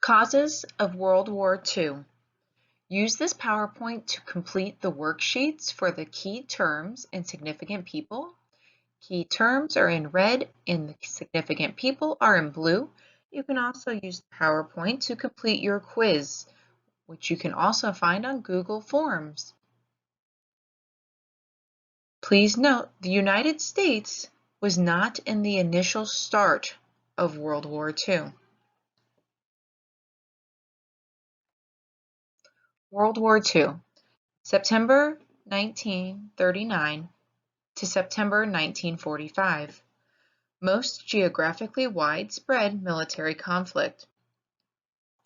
Causes of World War II. Use this PowerPoint to complete the worksheets for the key terms and significant people. Key terms are in red and the significant people are in blue. You can also use PowerPoint to complete your quiz, which you can also find on Google Forms. Please note the United States was not in the initial start of World War II. World War II, September 1939 to September 1945. Most geographically widespread military conflict.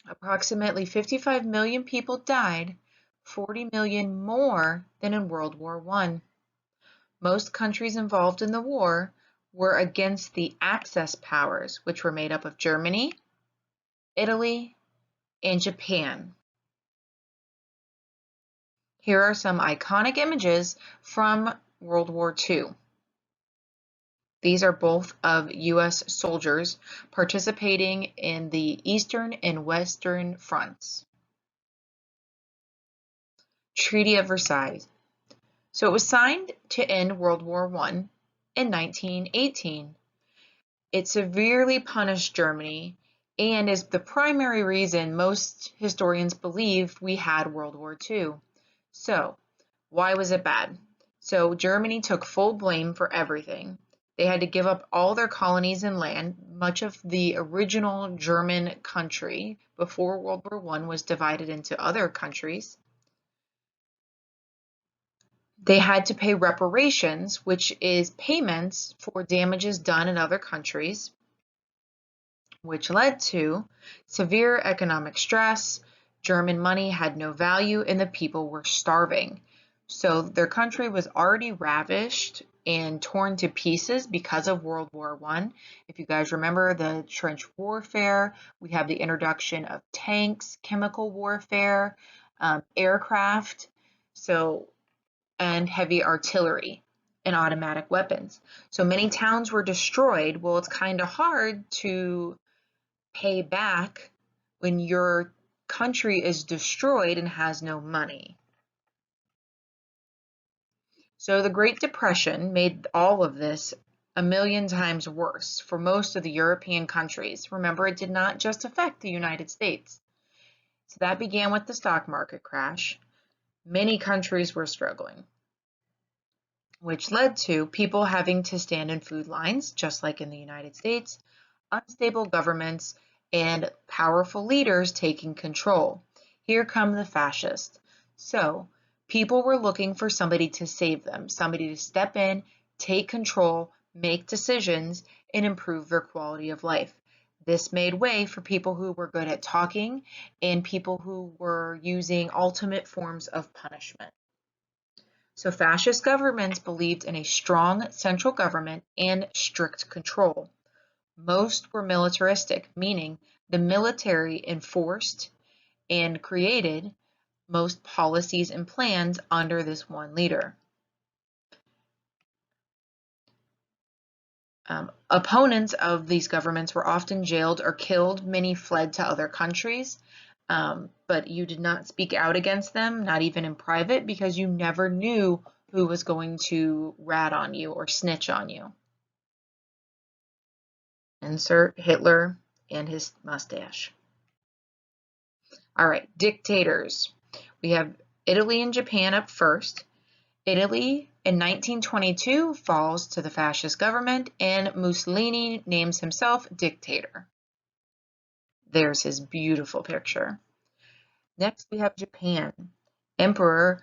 Approximately 55 million people died, 40 million more than in World War I. Most countries involved in the war were against the Axis powers, which were made up of Germany, Italy, and Japan. Here are some iconic images from World War II. These are both of U.S. soldiers participating in the Eastern and Western fronts. Treaty of Versailles. So it was signed to end World War I in 1918. It severely punished Germany and is the primary reason most historians believe we had World War II. So, why was it bad? So Germany took full blame for everything. They had to give up all their colonies and land. Much of the original German country before World War I was divided into other countries. They had to pay reparations, which is payments for damages done in other countries, which led to severe economic stress. German money had no value and the people were starving. So their country was already ravished and torn to pieces because of World War I. If you guys remember the trench warfare, we have the introduction of tanks, chemical warfare, aircraft, and heavy artillery and automatic weapons. So many towns were destroyed. Well, it's kind of hard to pay back when your country is destroyed and has no money. So the Great Depression made all of this a million times worse for most of the European countries. Remember, it did not just affect the United States. So that began with the stock market crash. Many countries were struggling, which led to people having to stand in food lines, just like in the United States, unstable governments, and powerful leaders taking control. Here come the fascists. So people were looking for somebody to save them, somebody to step in, take control, make decisions, and improve their quality of life. This made way for people who were good at talking and people who were using ultimate forms of punishment. So fascist governments believed in a strong central government and strict control. Most were militaristic, meaning the military enforced and created most policies and plans under this one leader. Opponents of these governments were often jailed or killed. Many fled to other countries, but you did not speak out against them, not even in private, because you never knew who was going to rat on you or snitch on you. Insert Hitler and his mustache. All right, dictators. We have Italy and Japan up first. Italy in 1922 falls to the fascist government and Mussolini names himself dictator. There's his beautiful picture. Next we have Japan. Emperor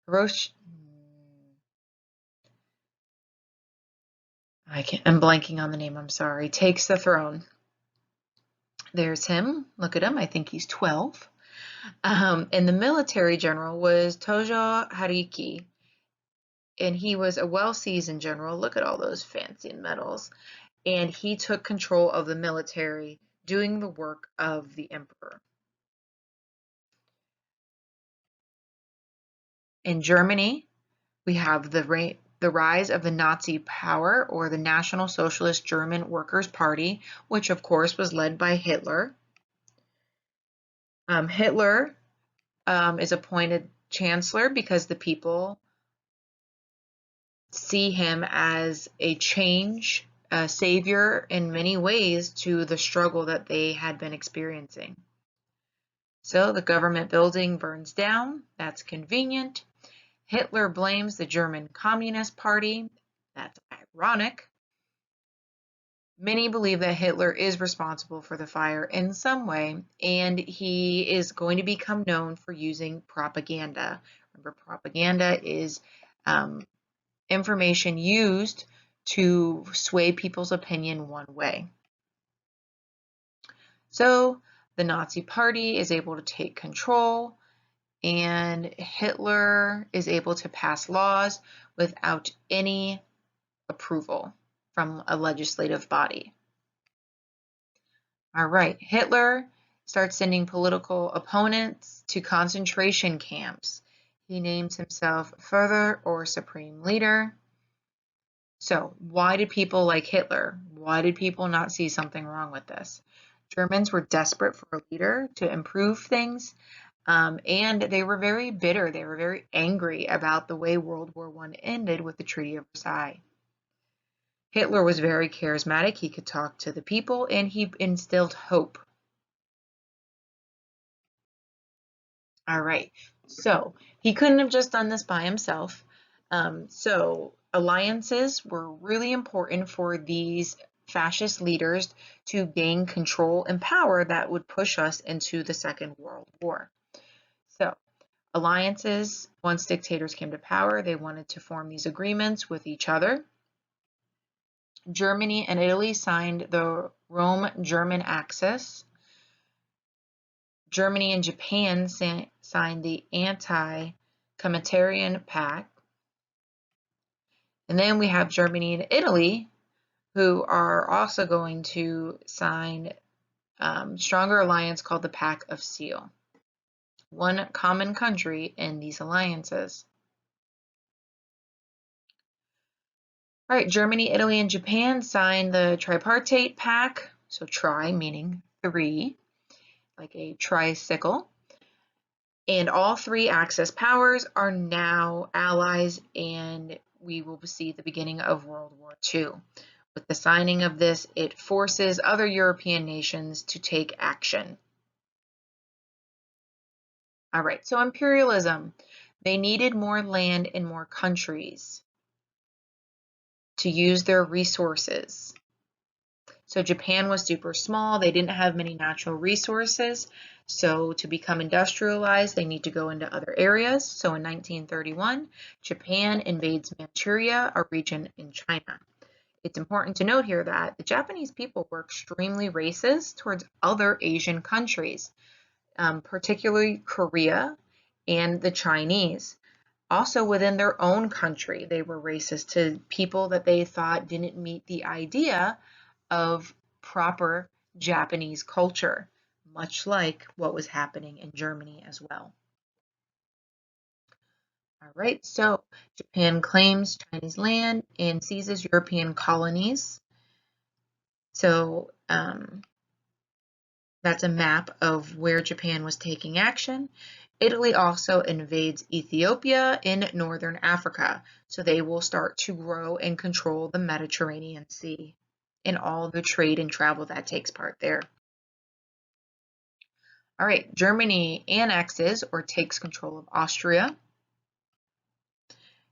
Hiroshi. I'm blanking on the name, I'm sorry. Takes the throne. There's him. Look at him. I think he's 12. And the military general was Tojo Hariki. And he was a well-seasoned general. Look at all those fancy medals. And he took control of the military, doing the work of the emperor. In Germany, we have the rise of the Nazi power, or the National Socialist German Workers' Party, which of course was led by Hitler. Hitler is appointed chancellor because the people see him as a change, a savior in many ways to the struggle that they had been experiencing. So the government building burns down. That's convenient. Hitler blames the German Communist Party. That's ironic. Many believe that Hitler is responsible for the fire in some way, and he is going to become known for using propaganda. Remember, propaganda is information used to sway people's opinion one way. So the Nazi Party is able to take control, and Hitler is able to pass laws without any approval from a legislative body. All right, Hitler starts sending political opponents to concentration camps. He names himself Führer or Supreme Leader. So why did people like Hitler? Why did people not see something wrong with this? Germans were desperate for a leader to improve things, and they were very bitter. They were very angry about the way World War I ended with the Treaty of Versailles. Hitler was very charismatic. He could talk to the people, and he instilled hope. All right, so he couldn't have just done this by himself. So alliances were really important for these fascist leaders to gain control and power that would push us into the Second World War. So alliances, once dictators came to power, they wanted to form these agreements with each other. Germany and Italy signed the Rome-German Axis. Germany and Japan signed the Anti-Comintern Pact. And then we have Germany and Italy, who are also going to sign stronger alliance called the Pact of Steel. One common country in these alliances. All right, Germany, Italy, and Japan signed the Tripartite Pact, so tri meaning three, like a tricycle. And all three Axis powers are now allies, and we will see the beginning of World War II. With the signing of this, it forces other European nations to take action. All right, so imperialism. They needed more land and more countries to use their resources. So Japan was super small. They didn't have many natural resources. So to become industrialized, they need to go into other areas. So in 1931, Japan invades Manchuria, a region in China. It's important to note here that the Japanese people were extremely racist towards other Asian countries, particularly Korea and the Chinese. Also within their own country, they were racist to people that they thought didn't meet the idea of proper Japanese culture, much like what was happening in Germany as well. All right, so Japan claims Chinese land and seizes European colonies. So that's a map of where Japan was taking action. Italy also invades Ethiopia in northern Africa, so they will start to grow and control the Mediterranean Sea and all the trade and travel that takes part there. All right, Germany annexes or takes control of Austria.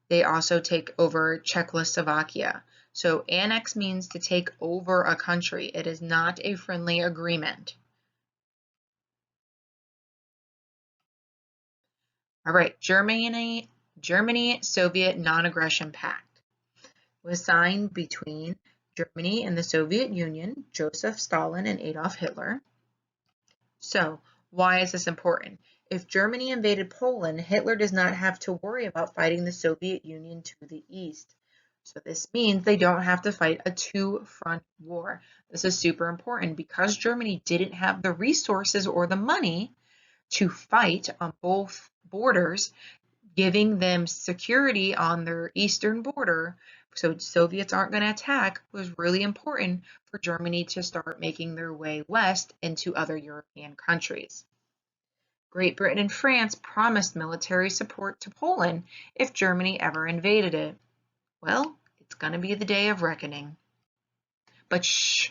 They also take over Czechoslovakia. So annex means to take over a country. It is not a friendly agreement. All right, Germany-Soviet Non-Aggression Pact was signed between Germany and the Soviet Union, Joseph Stalin and Adolf Hitler. So why is this important? If Germany invaded Poland, Hitler does not have to worry about fighting the Soviet Union to the east. So this means they don't have to fight a two-front war. This is super important because Germany didn't have the resources or the money to fight on both borders, giving them security on their eastern border so Soviets aren't going to attack was really important for Germany to start making their way west into other European countries. Great Britain and France promised military support to Poland if Germany ever invaded it. Well, it's going to be the day of reckoning. But shh,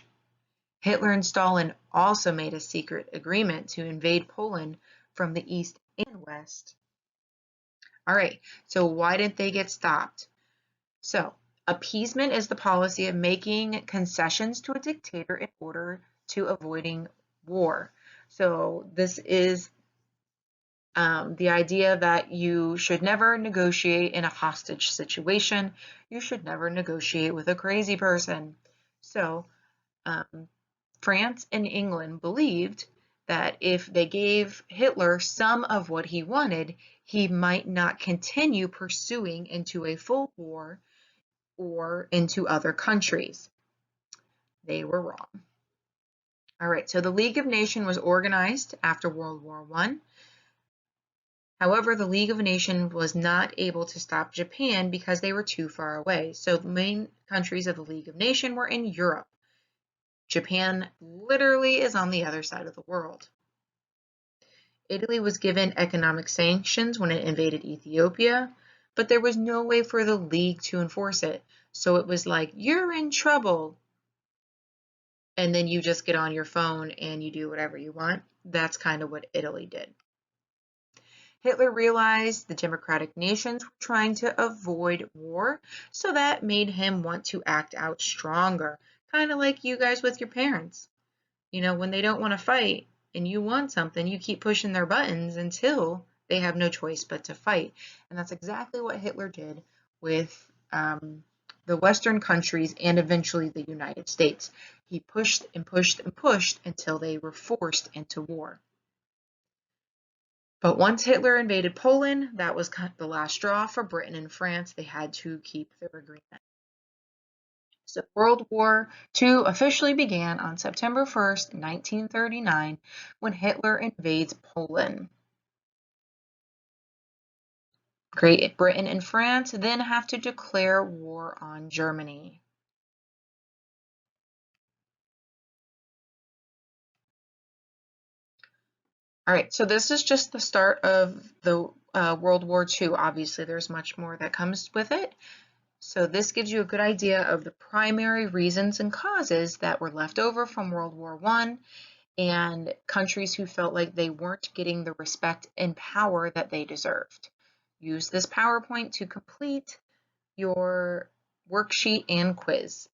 Hitler and Stalin also made a secret agreement to invade Poland from the east and west. All right, so why didn't they get stopped? So, appeasement is the policy of making concessions to a dictator in order to avoiding war. So, this is the idea that you should never negotiate in a hostage situation. You should never negotiate with a crazy person. So, France and England believed that if they gave Hitler some of what he wanted, he might not continue pursuing into a full war or into other countries. They were wrong. All right, so the League of Nations was organized after World War I. However, the League of Nations was not able to stop Japan because they were too far away. So the main countries of the League of Nations were in Europe. Japan literally is on the other side of the world. Italy was given economic sanctions when it invaded Ethiopia, but there was no way for the League to enforce it. So it was like, you're in trouble. And then you just get on your phone and you do whatever you want. That's kind of what Italy did. Hitler realized the democratic nations were trying to avoid war, so that made him want to act out stronger, kind of like you guys with your parents. You know, when they don't want to fight and you want something, you keep pushing their buttons until they have no choice but to fight. And that's exactly what Hitler did with the Western countries and eventually the United States. He pushed and pushed and pushed until they were forced into war. But once Hitler invaded Poland, that was the last straw for Britain and France. They had to keep their agreement. So World War II officially began on September 1st, 1939, when Hitler invades Poland. Great Britain and France then have to declare war on Germany. All right, so this is just the start of the World War II. Obviously, there's much more that comes with it. So this gives you a good idea of the primary reasons and causes that were left over from World War I and countries who felt like they weren't getting the respect and power that they deserved. Use this PowerPoint to complete your worksheet and quiz.